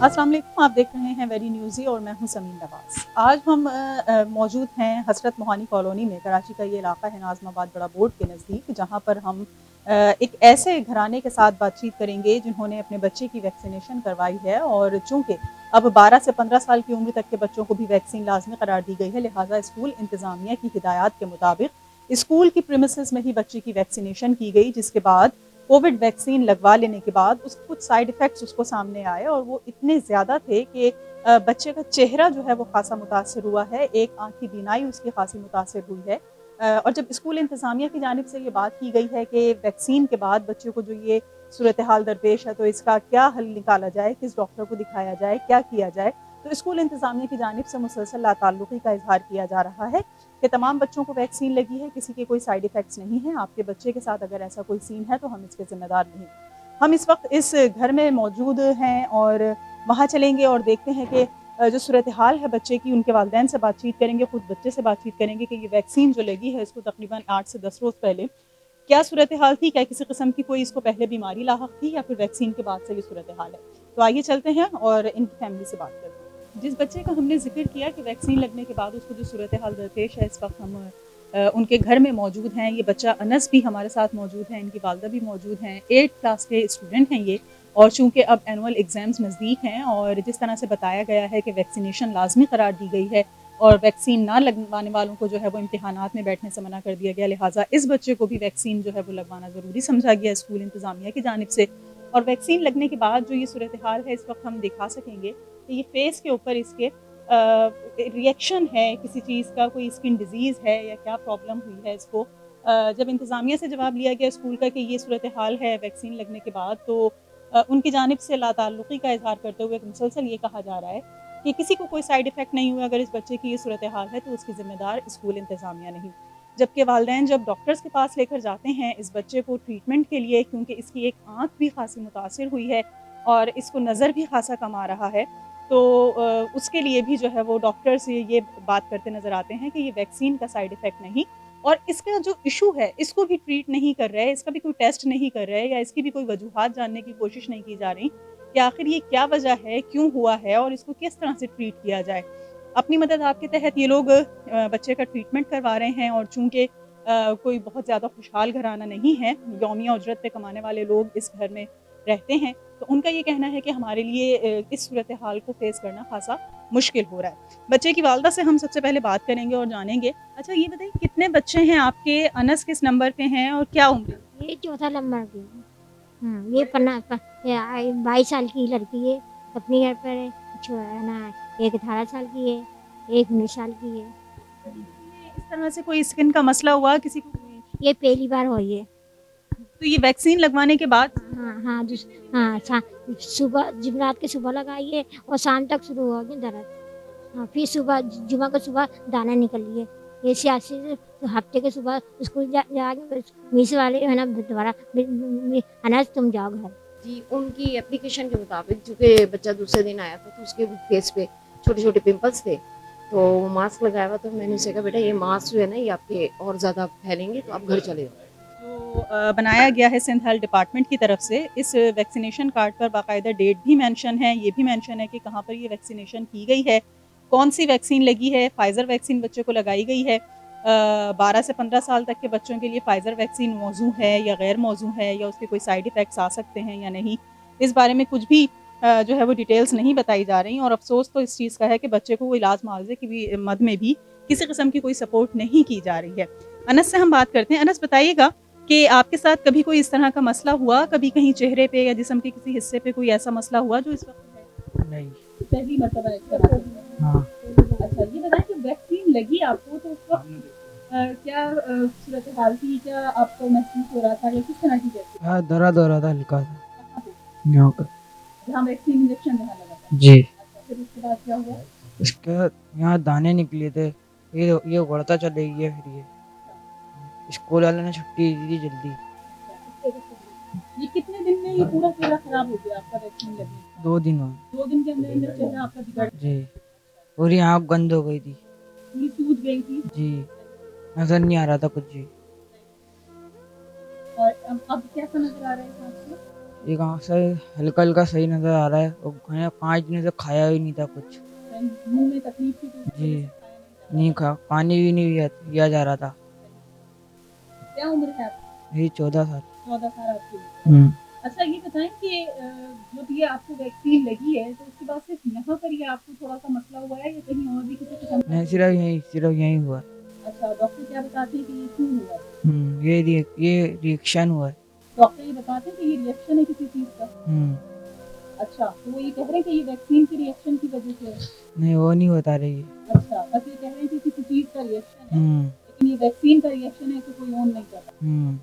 अस्सलाम वालेकुम, आप देख रहे हैं वेरी न्यूज़ी और मैं हूं समीन नवाज़। आज हम मौजूद हैं हज़रत मोहानी कॉलोनी में। कराची का ये इलाका है नाज़िमाबाद बड़ा बोर्ड के नज़दीक, जहां पर हम एक ऐसे घराने के साथ बातचीत करेंगे जिन्होंने अपने बच्चे की वैक्सीनेशन करवाई है। और चूँकि अब 12 से 15 साल की उम्र तक के बच्चों को भी वैक्सीन लाज़मी करार दी गई है, लिहाजा स्कूल इंतज़ामिया की हिदायत के मुताबिक स्कूल की प्रीमिसेस में ही बच्चे की वैक्सीनेशन की गई, जिसके बाद कोविड वैक्सीन लगवा लेने के बाद उसके कुछ साइड इफ़ेक्ट्स उसको सामने आए और वो इतने ज़्यादा थे कि बच्चे का चेहरा जो है वो ख़ासा मुतासिर हुआ है, एक आँख की बीनाई उसकी ख़ासी मुतासिर हुई है। और जब स्कूल इंतज़ामिया की जानिब से ये बात की गई है कि वैक्सीन के बाद बच्चे को जो ये सूरत हाल दरपेश है, तो इसका क्या हल निकाला जाए, किस डॉक्टर को दिखाया जाए, क्या किया जाए? तो स्कूल इंतज़ामिया की जानिब से मुसलसल लाताल्लुक़ी का इज़हार किया जा रहा है कि तमाम बच्चों को वैक्सीन लगी है, किसी के कोई साइड इफ़ेक्ट्स नहीं हैं। आपके बच्चे के साथ अगर ऐसा कोई सीन है तो हम इसके ज़िम्मेदार नहीं। हम इस वक़्त इस घर में मौजूद हैं और वहाँ चलेंगे और देखते हैं कि जो सूरत-ए-हाल है बच्चे की, उनके वालिदैन से बातचीत करेंगे, खुद बच्चे से बातचीत करेंगे कि ये वैक्सीन जो लगी है इसको तकरीबन 8 से 10 रोज़ पहले क्या सूरत-ए-हाल थी? क्या किसी किस्म की कोई इसको पहले बीमारी लाहक थी या फिर वैक्सीन के बाद से ये सूरत-ए-हाल है? तो आइए चलते हैं और इनकी फैमिली से बात करते हैं। जिस बच्चे का हमने ज़िक्र किया कि वैक्सीन लगने के बाद उसको जो सूरत-ए-हाल दरपेश है, इस वक़्त हम उनके घर में मौजूद हैं। ये बच्चा अनस भी हमारे साथ मौजूद है, इनकी वालिदा भी मौजूद हैं। 8th क्लास के स्टूडेंट हैं ये। और चूँकि अब एनुअल एग्ज़ाम्स नज़दीक हैं और जिस तरह से बताया गया है कि वैक्सीनेशन लाज़मी करार दी गई है और वैक्सीन ना लगवाने वालों को जो है वो इम्तिहानात में बैठने से मना कर दिया गया, लिहाजा इस बच्चे को भी वैक्सीन जो है वो लगवाना ज़रूरी समझा गया स्कूल इंतज़ामिया की जानिब से। और वैक्सीन लगने के बाद जो ये सूरत-ए-हाल है इस वक़्त हम दिखा सकेंगे कि ये फ़ेस के ऊपर इसके रिएक्शन है किसी चीज़ का, कोई स्किन डिज़ीज़ है या क्या प्रॉब्लम हुई है इसको। जब इंतज़ामिया से जवाब लिया गया स्कूल का कि ये सूरत-ए-हाल है वैक्सीन लगने के बाद, तो उनकी जानिब से लाताल्लुक़ी का इज़हार करते हुए मुसलसल ये कहा जा रहा है कि किसी को कोई साइड इफ़ेक्ट नहीं हुआ, अगर इस बच्चे की ये सूरत-ए-हाल है तो उसकी ज़िम्मेदार स्कूल इंतज़ामिया नहीं। जबकि वालिदैन जब डॉक्टर्स के पास लेकर जाते हैं इस बच्चे को ट्रीटमेंट के लिए, क्योंकि इसकी एक आँख भी ख़ासी मुतासिर हुई है और इसको नज़र भी ख़ासा कम आ रहा है, तो उसके लिए भी जो है वो डॉक्टर्स ये बात करते नज़र आते हैं कि ये वैक्सीन का साइड इफ़ेक्ट नहीं और इसका जो इश्यू है इसको भी ट्रीट नहीं कर रहे, इसका भी कोई टेस्ट नहीं कर रहे या इसकी भी कोई वजूहात जानने की कोशिश नहीं की जा रही कि आखिर ये क्या वजह है, क्यों हुआ है और इसको किस तरह से ट्रीट किया जाए। अपनी मदद आपके तहत ये लोग बच्चे का ट्रीटमेंट करवा रहे हैं और चूँकि कोई बहुत ज़्यादा खुशहाल घराना नहीं है, यौमिया उजरत पे कमाने वाले लोग इस घर में रहते हैं, तो उनका ये कहना है कि हमारे लिए इस सूरत-ए-हाल को फ़ेस करना ख़ासा मुश्किल हो रहा है। बच्चे की वालिदा से हम सबसे पहले बात करेंगे और जानेंगे। अच्छा ये बताइए कितने बच्चे हैं आपके? अनस किस नंबर पे हैं और क्या उम्र है? ये चौथा नंबर की है। ये पन्ना प ये 22 साल की लड़की है, अपने घर पर है। है ना, एक 18 साल की है, एक 19 साल की है। ये इस तरह से कोई स्किन का मसला हुआ किसी को? ये पहली बार हुई है। तो ये वैक्सीन लगवाने के बाद हाँ, हाँ, हाँ, सुबह जुमेरात के सुबह लगाई है और शाम तक शुरू हो गई दर्द। हाँ, फिर सुबह जुमा को सुबह दाना निकल लिए। ये सियासी हफ्ते के सुबह स्कूल जाके मिस वाले है ना दोबारा अनाज तुम जाओ घर। जी, उनकी एप्लीकेशन के मुताबिक चूँकि बच्चा दूसरे दिन आया था तो उसके फेस पे छोटे-छोटे पिंपल्स थे, तो वो मास्क लगाया हुआ, तो मैंने उसे कहा बेटा ये मास्क जो है ना ये आपके और ज़्यादा फैलेंगे तो आप घर चले जाओ। जो बनाया गया है सिंध हेल्थ डिपार्टमेंट की तरफ से, इस वैक्सीनेशन कार्ड पर बाकायदा डेट भी मेंशन है, ये भी मेंशन है कि कहाँ पर ये वैक्सीनेशन की गई है, कौन-सी वैक्सीन लगी है। फाइज़र वैक्सीन बच्चे को लगाई गई है। 12 से 15 साल तक के बच्चों के लिए फाइज़र वैक्सीन मौज़ू है या गैर मौज़ू है या उसके कोई साइड इफ़ेक्ट्स आ सकते हैं या नहीं, इस बारे में कुछ भी जो है वो डिटेल्स नहीं बताई जा रही और अफ़सोस तो इस चीज़ का है कि बच्चे को वो इलाज मुआवज़े की भी मद में भी किसी किस्म की कोई सपोर्ट नहीं की जा रही है। अनस से हम बात करते हैं। अनस बताइएगा कि आपके साथ कभी कोई इस तरह का मसला हुआ? कभी कहीं चेहरे पे या जिस्म के किसी हिस्से पे कोई ऐसा मसला हुआ जो इस वक़्त है? नहीं। पहली मर्तबा इस तरह का? हाँ। अच्छा ये बताएँ कि वैक्सीन लगी आपको तो उस वक़्त क्या सूरत-ए-हाल थी? क्या आपको महसूस हो रहा था या किस तरह की कैसी? हाँ, दर्द हो रहा था हल्का सा कहाँ पे? यहाँ पे। जहाँ वैक्सीन इंजेक्शन जहाँ लगा था? जी। अच्छा फिर उसके बाद क्या हुआ? इसके यहाँ दाने निकले थे। ये उगड़ता चले गया फिर ये। स्कूल वालों ने छुट्टी दी थी जल्दी। ये कितने दिन में ये पूरा चेहरा खराब हो गया आपका वैक्सीन लगने के बाद? 2 दिन हुए। 2 दिन के अंदर चेहरा आपका बिगड़ जी। पूरी आँख बंद हो गई थी। पूरी सूज गई थी? जी। नज़र नहीं आ रहा था कुछ भी। और अब कैसा नज़र आ रहा है इस आँख से? एक आँख से हल्का हल्का सही नज़र आ रहा है और खाना 5 दिनों से खाया ही नहीं था कुछ। मुंह में तकलीफ थी तो इस जी, वजह से खाया नहीं जा नहीं खा पानी भी नहीं पिया जा रहा था। रहा। क्या उम्र है आपकी? यही 14 साल। 14 साल आपकी उम्र है। हुँ। अच्छा ये बताएं कि जब ये आपको वैक्सीन लगी है तो उसके बाद सिर्फ यहाँ पर ये आपको थोड़ा सा मसला हुआ है या कहीं और भी किसी किस्म का? नहीं, सिर्फ यहीं हुआ। अच्छा डॉक्टर क्या बताते हैं कि ये क्यों हुआ है? ये रिएक्शन हुआ है। डॉक्टर ये बताते हैं कि ये रिएक्शन है किसी चीज़ का? हुँ। अच्छा तो वो ये कह रहे हैं कि ये वैक्सीन के रिएक्शन की वजह से है। नहीं, वो नहीं बता रही है। अच्छा बस ये कह रहे हैं कि किसी चीज़ का रिएक्शन है हुँ, लेकिन ये वैक्सीन का रिएक्शन है तो कोई और नहीं कर रहा। हुँ।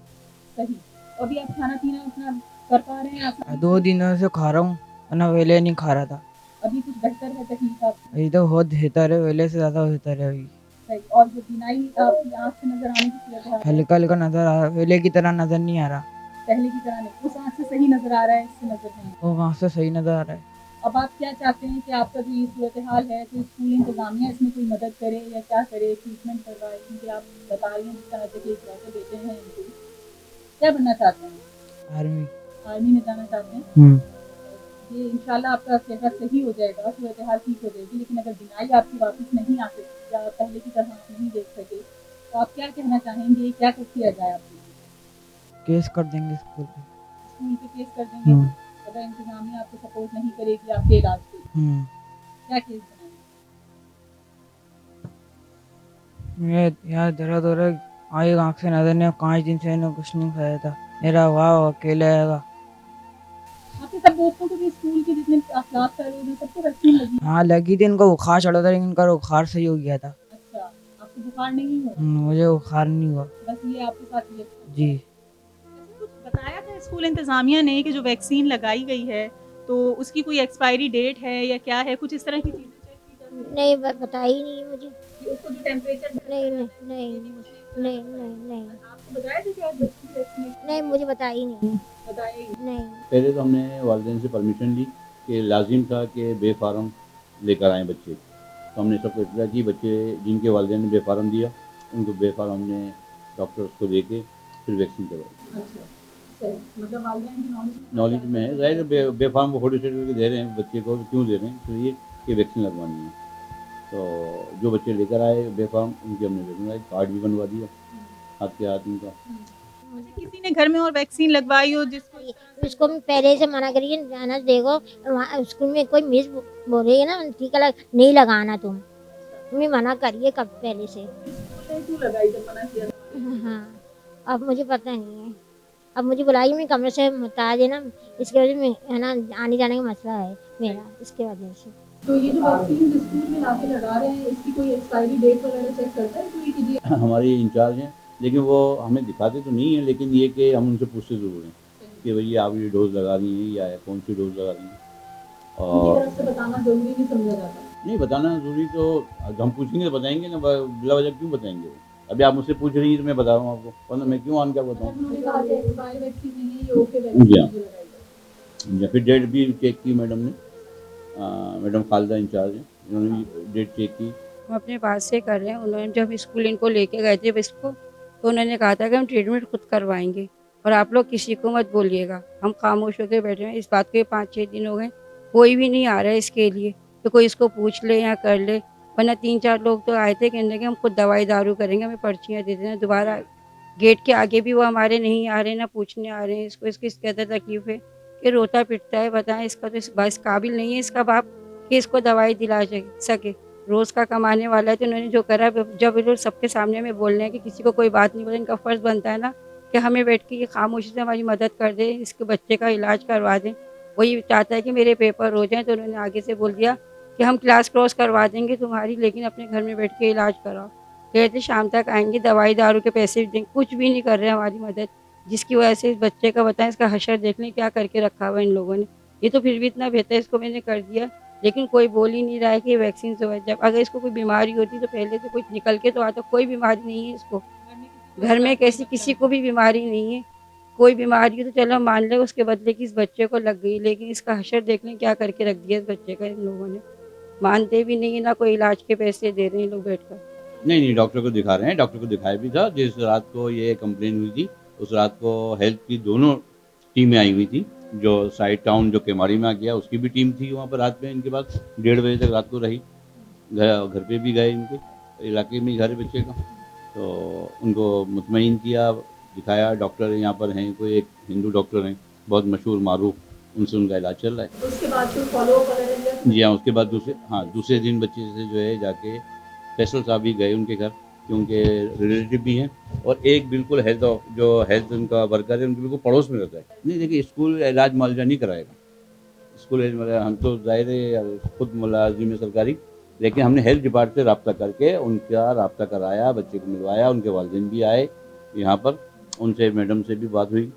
सही। अभी आप खाना पीना अपना कर पा रहे हैं आप? 2 दिनों से खा रहा हूँ, वरना पहले नहीं खा रहा था। अभी कुछ बेहतर है तकलीफ आपकी? अभी तो बहुत बेहतर है, पहले से ज़्यादा बेहतर है अभी। सही। और जो बिनाई आपकी आँख से नजर आने की सूरत है हल्का हल्का नज़र आ रहा है, पहले की तरह नज़र नहीं आ रहा। पहले की तरह नहीं, उस आँख से सही नजर आ रहा है, इससे नजर नहीं। वो आँख से सही नज़र आ रहा है। अब आप क्या चाहते हैं कि आपका जो ये सूरत हाल है तो स्कूल इंतजामिया इसमें कोई मदद करे या क्या करे, ट्रीटमेंट करवाए? क्योंकि आप बता रही हैं जिस तरह से कि इकलौते बेटे हैं इनके, क्या बनना चाहते हैं? आर्मी। आर्मी में जाना चाहते हैं? हुँ। ये इंशाल्लाह आपका चेहरा सही हो जाएगा, सूरत हाल ठीक हो जाएगी। लेकिन अगर बिनाई आपकी वापस नहीं आ सकती या पहले की तरह आप नहीं देख सके तो आप क्या कहना चाहेंगे, क्या किया जाए आपके लिए? केस कर देंगे स्कूल पे। स्कूल पे केस कर देंगे हुँ, अगर इंतजामिया आपको सपोर्ट नहीं करेगी आपके इलाज के लिए? हुँ। क्या केस बनाएंगे? मैं यहाँ दर्द हो रहा है, एक आँख से नज़र नहीं, 5 दिन से मैंने कुछ नहीं खाया था। मेरा वाह अकेले आएगा। आपके सब दोस्तों को भी स्कूल के जितने क्लास कर रहे हैं सबको वैक्सीन लगी? हाँ, लगी थी, इनको बुखार चढ़ा था लेकिन इनका बुखार सही हो गया था। अच्छा आपको बुखार नहीं हुआ? मुझे बुखार नहीं हुआ। बस ये आपके साथ रिएक्शन। जी। अच्छा कुछ बताया था स्कूल इंतजामिया ने कि जो वैक्सीन लगाई गई है तो उसकी कोई एक्सपायरी डेट है या क्या है, कुछ इस तरह की चीजें चेक की जा रही नहीं बताई नहीं मुझे। है कि उसको जो टेम्परेचर नहीं नहीं नहीं नहीं नहीं नहीं आपको बताया था कि आप बच्ची वैक्सीनेशन नहीं मुझे बताई नहीं। बताया ही नहीं। नहीं पहले तो हमने वालिदैन से परमिशन ली कि लाजिम था कि बेफारम लेकर आएँ बच्चे। तो हमने सबको इत्तला की, बच्चे जिनके वालिदैन ने बेफारम दिया उनको बेफारम हमने डॉक्टर्स को दे के फिर वैक्सीन करवाई। अच्छा सही, मतलब वालिदैन की नॉलेज में है, ज़ाहिर है बेफारम को फोटो सर्टिफिकेट दे रहे हैं बच्चे को, क्यों दे रहे हैं? इसलिए कि वैक्सीन लगवानी है। तो जो बच्चे लेकर आए बेफारम उनकी हमने वैक्सीन लगाई, कार्ड भी बनवा दिया हाथ के हाथ उनका। किसी ने घर में और वैक्सीन लगवाई हो जिसको उसको मैं पहले से मना करिए जाना। देखो वहाँ स्कूल में कोई मिस बोल रही है ना, ठीक है नहीं लगाना तुम, मैं मना करिए कब पहले से। क्यों लगाई जब मना किया था? हाँ अब मुझे पता नहीं है। अब मुझे बुलाई मैं कमरे से बता देना, इसके वजह में है ना आने जाने का मसला है मेरा, इसके वजह से। तो ये जो वैक्सीन स्कूल में लाके लगा रहे हैं इसकी कोई एक्सपायरी डेट वगैरह चेक करता है कोई कि जी? हमारे इंचार्ज हैं लेकिन वो हमें दिखाते तो नहीं है, लेकिन ये कि हम उनसे पूछते ज़रूर हैं कि भैया आप ये डोज लगा दी है या कौन सी डोज लगा दी है। उनकी और तरफ से बताना जरूरी नहीं समझा जाता। नहीं बताना ज़रूरी, तो हम पूछेंगे तो बताएंगे ना, बिला वजह क्यों बताएंगे वो? अभी आप मुझसे पूछ रही हैं तो मैं बता रहा हूँ आपको, वरना मैं क्यों आन क्या बताऊँ? उन्होंने कहा कि एक्सपायर वैक्सीन नहीं है, ये ओके वैक्सीन जी हाँ। मुझे लगाई है। या फिर डेट भी चेक की मैडम ने, मैडम खालदा इंचार्ज हैं, उन्होंने भी डेट चेक की। हम अपने पास से कर रहे हैं। उन्होंने जब स्कूल इनको लेके गए थे इसको, तो उन्होंने कहा था कि हम ट्रीटमेंट खुद करवाएंगे और आप लोग किसी को मत बोलिएगा। हम खामोश होकर बैठे हैं, इस बात के 5-6 दिन हो गए, कोई भी नहीं आ रहा है इसके लिए तो कोई इसको पूछ ले या कर ले। वरना 3-4 लोग तो आए थे कहने कि हम खुद दवाई दारू करेंगे, हमें पर्चियाँ दे देना। दोबारा गेट के आगे भी वो हमारे नहीं आ रहे, ना पूछने आ रहे हैं इसको। इसकी इस कदर तकलीफ है कि रोता पिटता है। बताएं इसका तो इस काबिल नहीं है इसका बाप कि इसको दवाई दिला सके। रोज़ का कमाने वाला है, तो इन्होंने जो करा, जब ये लोग सबके सामने में बोल रहे हैं कि किसी को कोई बात नहीं बोले, इनका फ़र्ज़ बनता है ना कि हमें बैठ के ये खामोशी से हमारी मदद कर दें, इसके बच्चे का इलाज करवा दें। वही चाहता है कि मेरे पेपर हो जाएँ, तो उन्होंने आगे से बोल दिया कि हम क्लास क्रॉस करवा देंगे तुम्हारी, लेकिन अपने घर में बैठ के इलाज कराओ। कहते शाम तक आएँगे, दवाई दारू के पैसे भी देंगे, कुछ भी नहीं कर रहे हमारी मदद। जिसकी वजह से इस बच्चे का बताएँ, इसका हशर देख लें क्या करके रखा हुआ है इन लोगों ने। ये तो फिर भी इतना बेहतर इसको मैंने कर दिया, लेकिन कोई बोल ही नहीं रहा है कि वैक्सीन से हुआ है। जब अगर इसको कोई बीमारी होती तो पहले तो कुछ निकल के तो आता। कोई बीमारी नहीं है इसको, घर में कैसी किसी को भी बीमारी नहीं है। कोई बीमारी हो तो चलो मान ले, उसके बदले कि इस बच्चे को लग गई, लेकिन इसका हशर देख लें क्या करके रख दिया इस बच्चे का इन लोगों ने। मानते भी नहीं है, ना कोई इलाज के पैसे दे रहे हैं लोग बैठकर। नहीं डॉक्टर को दिखा रहे हैं, डॉक्टर को दिखाया भी था। जिस रात को ये कंप्लेन हुई थी उस रात को हेल्थ की दोनों टीमें आई हुई थी। जो साइड टाउन जो केमाड़ी में आ गया उसकी भी टीम थी वहाँ पर रात में इनके पास 1:30 बजे तक रात को रही। घर पे भी गए इनके इलाके में घर बच्चे का, तो उनको मुतमईन किया, दिखाया डॉक्टर यहाँ पर हैं, कोई एक हिंदू डॉक्टर हैं बहुत मशहूर मारूफ, उनसे उनका इलाज चल रहा है। उसके बाद जो फॉलो अप जी हाँ, उसके बाद दूसरे दिन बच्चे से जो है जाके फैसल साहब भी गए उनके घर, क्योंकि रिलेटिव भी हैं, और एक बिल्कुल हेल्थ उनका वर्कर है उनके बिल्कुल पड़ोस में रहता है। नहीं देखिए, स्कूल इलाज मुआवजा नहीं कराएगा, स्कूल हम तो ज़ाहिर है खुद मुलाजिम है सरकारी, लेकिन हमने हेल्थ डिपार्टमेंट से रब्ता करके उनका रब्ता कराया, बच्चे को मिलवाया, उनके वालिदैन भी आए यहाँ पर, उनसे मैडम से भी बात हुई,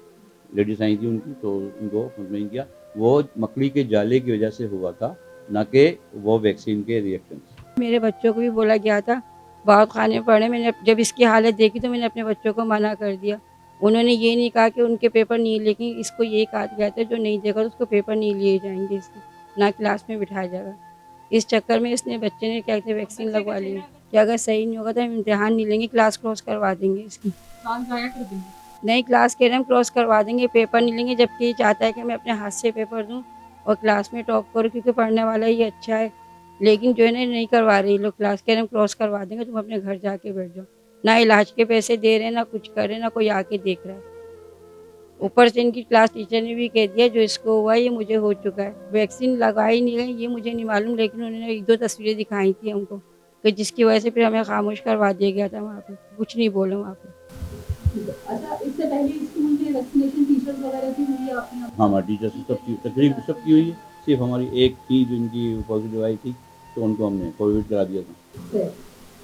लेडीज आई थी उनकी, तो उनको मुतमईन किया वो मकड़ी के जाले की वजह से हुआ था, ना कि वो वैक्सीन के रिएक्शन। मेरे बच्चों को भी बोला गया था, बहुत खाने पड़े, मैंने जब इसकी हालत देखी तो मैंने अपने बच्चों को मना कर दिया। उन्होंने ये नहीं कहा कि उनके पेपर नहीं, लेकिन इसको ये कहा गया था जो नहीं देगा तो उसको पेपर नहीं लिए जाएंगे, इसके ना क्लास में बिठाया जाएगा। इस चक्कर में इसने बच्चे ने क्या कहते वैक्सीन लगवा ली कि अगर सही नहीं होगा तो हम इम्तिहान नहीं लेंगे, क्लास क्रॉस करवा देंगे इसकी। नहीं, क्लास कह रहे हम क्रॉस करवा देंगे, पेपर नहीं लेंगे, जबकि ये चाहता है कि मैं अपने हाथ से पेपर दूँ और क्लास में टॉप करूँ, क्योंकि पढ़ने वाला ही अच्छा है। लेकिन जो है ना नहीं करवा रही लोग क्लास, कह रहे हम क्रॉस करवा देंगे, तुम अपने घर जाके बैठ जाओ। ना इलाज के पैसे दे रहे हैं, ना कुछ कर रहे, ना कोई आके देख रहा है। ऊपर से इनकी क्लास टीचर ने भी कह दिया जो इसको हुआ ये मुझे हो चुका है। वैक्सीन लगाई नहीं गई ये मुझे नहीं मालूम, लेकिन उन्होंने 1-2 तस्वीरें दिखाई थी हमको, कि जिसकी वजह से फिर हमें खामोश करवा दिया गया था वहाँ पे, कुछ नहीं बोला वहाँ पे। अच्छा, इससे पहले स्कूल में वैक्सीनेशन टीचर्स वगैरह की हुई है आपने? हाँ, हमारे टीचर से तकरीबन सबकी हुई है, सिर्फ हमारी एक थी जो इनकी पॉजिटिव आई थी, तो उनको हमने कोविड करा दिया था।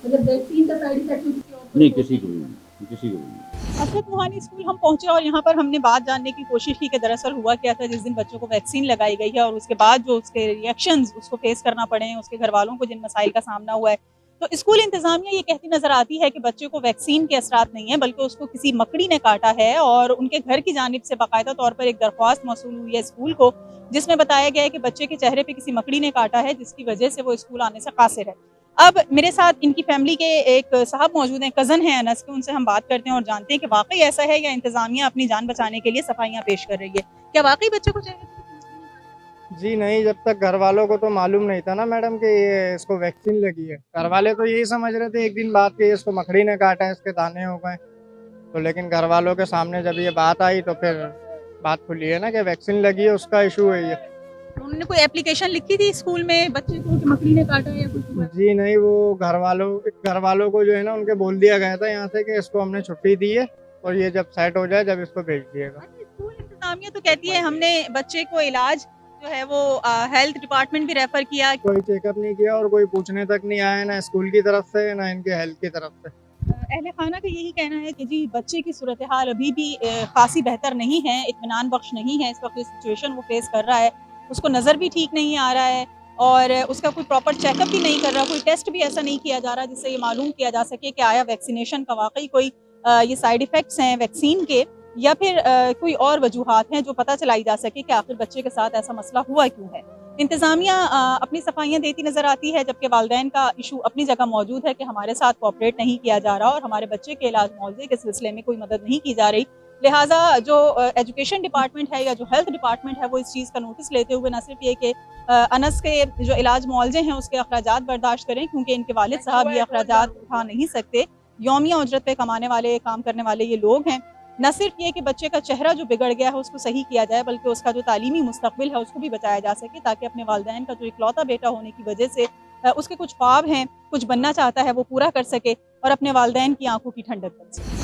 मतलब वैक्सीन का साइड इफेक्ट नहीं, किसी को भी नहीं, किसी को भी नहीं। हजरत मोहानी स्कूल हम पहुंचे और यहाँ पर हमने बात जानने की कोशिश की कि दरअसल हुआ क्या था जिस दिन बच्चों को वैक्सीन लगाई गई है और उसके बाद जो उसके रिएक्शंस उसको फेस करना पड़े हैं, उसके घर वालों को जिन मसाइल का सामना हुआ है। तो स्कूल इंतजामिया ये कहती नजर आती है कि बच्चे को वैक्सीन के असरात नहीं है, बल्कि उसको किसी मकड़ी ने काटा है, और उनके घर की जानिब से बाकायदा तौर पर एक दरख्वास्त मौसूल हुई है स्कूल को, जिसमें बताया गया है कि बच्चे के चेहरे पे किसी मकड़ी ने काटा है, जिसकी वजह से वो स्कूल आने से कासिर है। अब मेरे साथ इनकी फैमिली के एक साहब मौजूद हैं, कज़न हैं अनस के, उनसे हम बात करते हैं और जानते हैं कि वाकई ऐसा है या इंतजामिया अपनी जान बचाने के लिए सफाइयाँ पेश कर रही है। क्या वाकई बच्चे को चेहरे? जी नहीं, जब तक घर वालों को तो मालूम नहीं था ना मैडम कि ये इसको वैक्सीन लगी है। घर वाले तो यही समझ रहे थे एक दिन बाद कि इसको मकड़ी ने काटा है, इसके दाने हो गए। तो लेकिन घर वालों के सामने जब ये बात आई तो फिर बात खुली है ना कि वैक्सीन लगी है, उसका इशू है ये। उन्होंने कोई एप्लीकेशन लिखी थी स्कूल में बच्चे को कि मकड़ी ने काटा है या कुछ हुआ? जी नहीं, वो घर वालों को जो है ना उनके बोल दिया गया था यहाँ से कि इसको हमने छुट्टी दी है और ये जब सेट हो जाए जब इसको भेज दिएगा। स्कूल इंतजामिया तो कहती है हमने बच्चे को इलाज जो है वो हेल्थ डिपार्टमेंट भी रेफर किया, कोई चेकअप नहीं किया और कोई पूछने तक नहीं आया, ना स्कूल की तरफ से ना इनके हेल्थ की तरफ से। अहले खाना का यही कहना है कि जी बच्चे की सूरत हाल अभी भी खासी बेहतर नहीं है, इत्मीनान बख्श नहीं है। इस वक्त जो सिचुएशन वो फेस कर रहा है उसको नज़र भी ठीक नहीं आ रहा है और उसका कोई प्रॉपर चेकअप भी नहीं कर रहा, कोई टेस्ट भी ऐसा नहीं किया जा रहा जिससे ये मालूम किया जा सके कि आया वैक्सीनेशन का वाकई कोई ये साइड इफ़ेक्ट्स हैं वैक्सीन के, या फिर कोई और वजूहात हैं जो पता चलाई जा सके कि आखिर बच्चे के साथ ऐसा मसला हुआ क्यों है। इंतज़ामिया अपनी सफाइयाँ देती नज़र आती है, जबकि वालिदैन का इशू अपनी जगह मौजूद है कि हमारे साथ कोऑपरेट नहीं किया जा रहा और हमारे बच्चे के इलाज मुआवजे के सिलसिले में कोई मदद नहीं की जा रही। लिहाजा जो एजुकेशन डिपार्टमेंट है या जो हेल्थ डिपार्टमेंट है वो इस चीज़ का नोटिस लेते हुए न सिर्फ ये कि अनस के जो इलाज मुआवजे हैं उसके अखराजात बर्दाश्त करें, क्योंकि इनके वालिद साहब ये अखराजात उठा नहीं सकते, यौमिया उजरत पे कमाने वाले काम करने वाले ये लोग हैं। न सिर्फ ये कि बच्चे का चेहरा जो बिगड़ गया है उसको सही किया जाए, बल्कि उसका जो तालीमी मुस्तकबिल है उसको भी बचाया जा सके, ताकि अपने वालिदैन का जो इकलौता बेटा होने की वजह से उसके कुछ ख्वाब हैं, कुछ बनना चाहता है वो पूरा कर सके और अपने वालिदैन की आंखों की ठंडक कर सके।